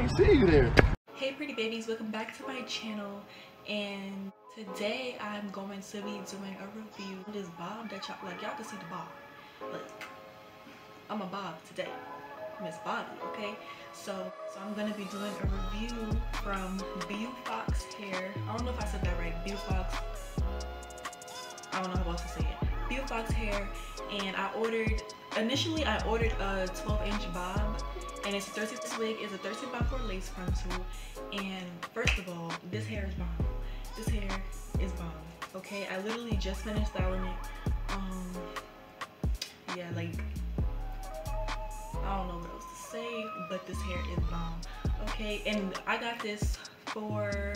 ain't see you there. Hey pretty babies, welcome back to my channel, and today I'm going to be doing a review of this bob that y'all can see the bob. Look, I'm a bob today, Miss Bobby, okay? So I'm gonna be doing a review from Beaufox hair. I don't know if I said that right, Beaufox. I don't know how else to say it. Beaufox hair, and initially I ordered a 12-inch bob, and it's this wig is a 13x4 lace frontal. And first of all, this hair is bomb. This hair is bomb. Okay, I literally just finished styling it. Yeah, like I don't know what else to say, but this hair is bomb. Okay, and I got this for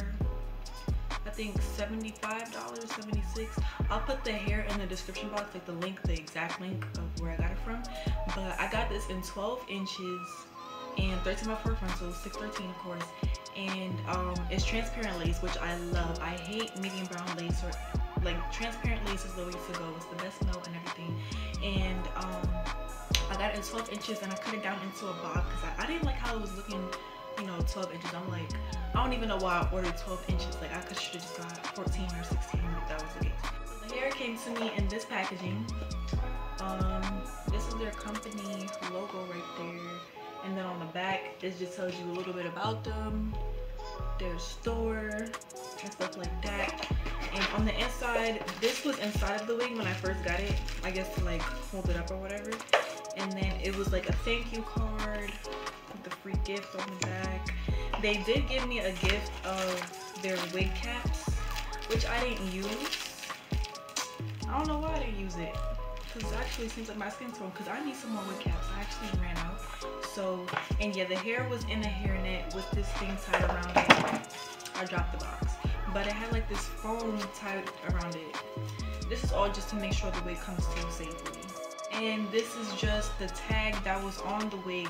I think $75, $76. I'll put the hair in the description box, like the exact link of where I got it from. But I got this in 12 inches and 13x4 frontal, 613 of course. And it's transparent lace, which I love. I hate medium brown lace, or like transparent lace is the way to go. It's the best note and everything. And I got it in 12 inches and I cut it down into a bob because I didn't like how it was looking, you know, 12 inches. I'm like, I don't even know why I ordered 12 inches. Like I should have just got 14 or 16 if that was the case. So the hair came to me in this packaging. This is their company logo right there. And then on the back, it just tells you a little bit about them, their store, and stuff like that. And on the inside, this was inside of the wig when I first got it, I guess to like hold it up or whatever. And then it was like a thank you card with the free gift on the back. They did give me a gift of their wig caps, which I didn't use. I don't know why I didn't use it, because it actually seems like my skin tone, because I need some more wig caps. I actually ran out. So, and yeah, the hair was in a hairnet with this thing tied around it. I dropped the box, but it had like this foam tied around it. This is all just to make sure the wig comes to you safely. And this is just the tag that was on the wig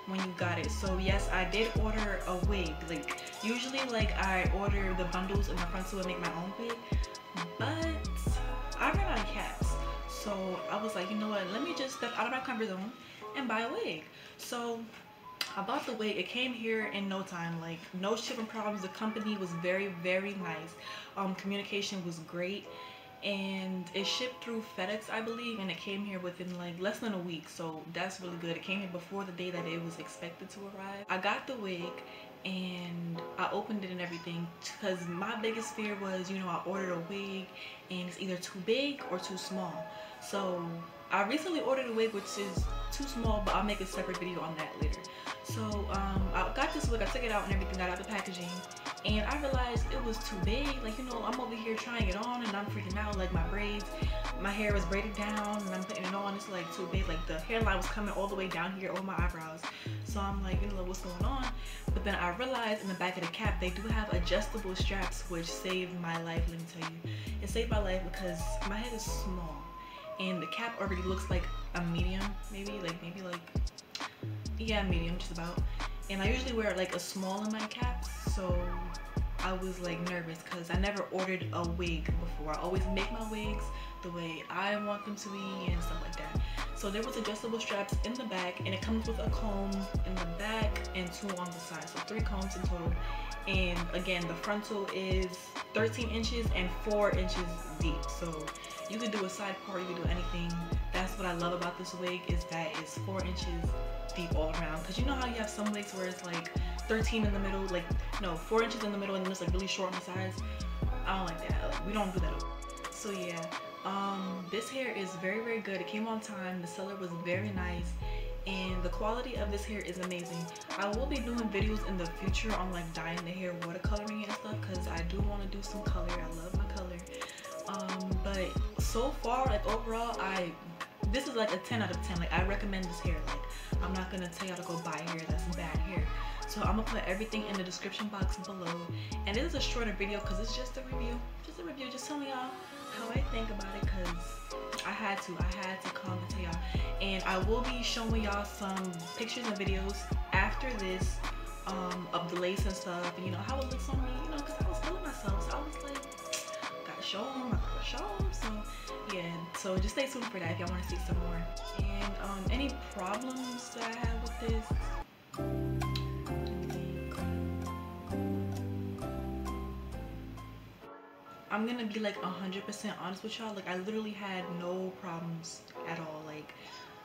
when you got it. So yes, I did order a wig. Like usually, like I order the bundles in the frontal and make my own wig, but I ran out of caps. So I was like, you know what, let me just step out of my comfort zone and buy a wig. So I bought the wig. It came here in no time, like no shipping problems. The company was very, very nice. Communication was great, and it shipped through FedEx, I believe, and it came here within like less than a week. So that's really good. It came here before the day that it was expected to arrive. I got the wig and I opened it and everything, because my biggest fear was, you know, I ordered a wig and it's either too big or too small. So I recently ordered a wig which is too small, but I'll make a separate video on that later. So I got this wig, I took it out and everything, got out the packaging, and I realized it was too big. Like, you know, I'm over here trying it on and I'm freaking out. Like my braids, my hair was braided down and I'm putting it on, it's like too big. Like the hairline was coming all the way down here over my eyebrows. So I'm like, you know, what's going on? But then I realized in the back of the cap they do have adjustable straps, which saved my life. Let me tell you, it saved my life because my head is small and the cap already looks like a medium, maybe like yeah, medium, just about. And I usually wear like a small in my caps, so I was like nervous because I never ordered a wig before. I always make my wigs the way I want them to be and stuff like that. So there was adjustable straps in the back, and it comes with a comb in the back and 2 on the side, so 3 combs in total. And again, the frontal is 13 inches and 4 inches deep, so you could do a side part, you could do anything. That's what I love about this wig, is that it's 4 inches deep all around. Because you know how you have some wigs where it's like 13 in the middle, like no, 4 inches in the middle, and then it's like really short on the sides. I don't like that. Like, we don't do that. So yeah, this hair is very, very good. It came on time. The seller was very nice, and the quality of this hair is amazing. I will be doing videos in the future on like dyeing the hair, watercoloring it and stuff, because I do want to do some color. I love my color. But so far, like overall, this is like a 10 out of 10. Like I recommend this hair. Like I'm not gonna tell y'all to go buy hair that's bad hair. So I'm gonna put everything in the description box below. And it is a shorter video because it's just a review. Just telling y'all how I think about it, because I had to come and tell y'all. And I will be showing y'all some pictures and videos after this of the lace and stuff, and you know how it looks on me, you know, because I was feeling myself. So I was like, gotta show them. So yeah, so just stay tuned for that if y'all want to see some more. And any problems that I have with this, let me think. I'm gonna be like 100% honest with y'all. Like I literally had no problems at all. Like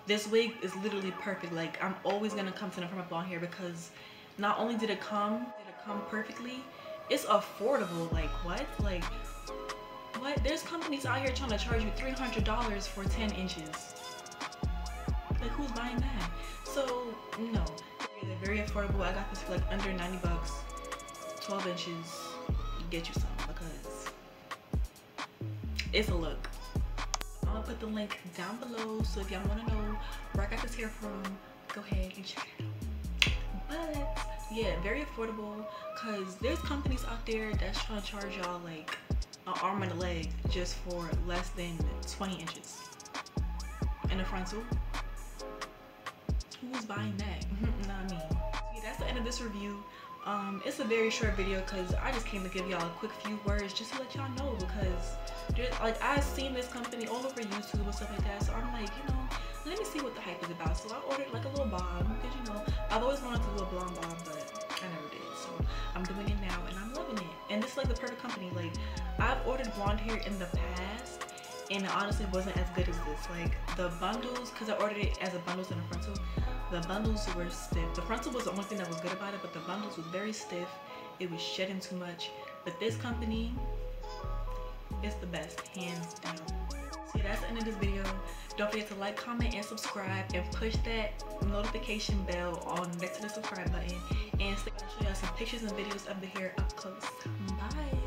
this wig is literally perfect. Like I'm always gonna come to the front of blonde hair because not only did it come perfectly, it's affordable. Like what? Like what? There's companies out here trying to charge you $300 for 10 inches. Like who's buying that? So no, they're very affordable. I got this for like under 90 bucks, 12 inches. Get you some because it's a look. I'm gonna put the link down below, so if y'all want to know where I got this hair from, go ahead and check it out. But yeah, very affordable because there's companies out there that's trying to charge y'all like an arm and a leg just for less than 20 inches in the frontal. Who's buying that? Not me. Yeah, that's the end of this review. It's a very short video because I just came to give y'all a quick few words just to let y'all know, because like I've seen this company all over YouTube and stuff like that, so I'm like, you know, let me see what the hype is about. So I ordered like a little bob because, you know, I've always wanted to do a blonde bob, but I never did. So I'm doing it now and I'm loving it. And this is like the perfect company. Like I've ordered blonde hair in the past and it honestly wasn't as good as this. Like the bundles, because I ordered it as a bundles and a frontal, the bundles were stiff. The frontal was the only thing that was good about it, but the bundles was very stiff. It was shedding too much. But this company is the best, hands down. So yeah, that's the end of this video. Don't forget to like, comment, and subscribe, and push that notification bell on next to the subscribe button. And I'll show y'all some pictures and videos of the hair up close. Bye.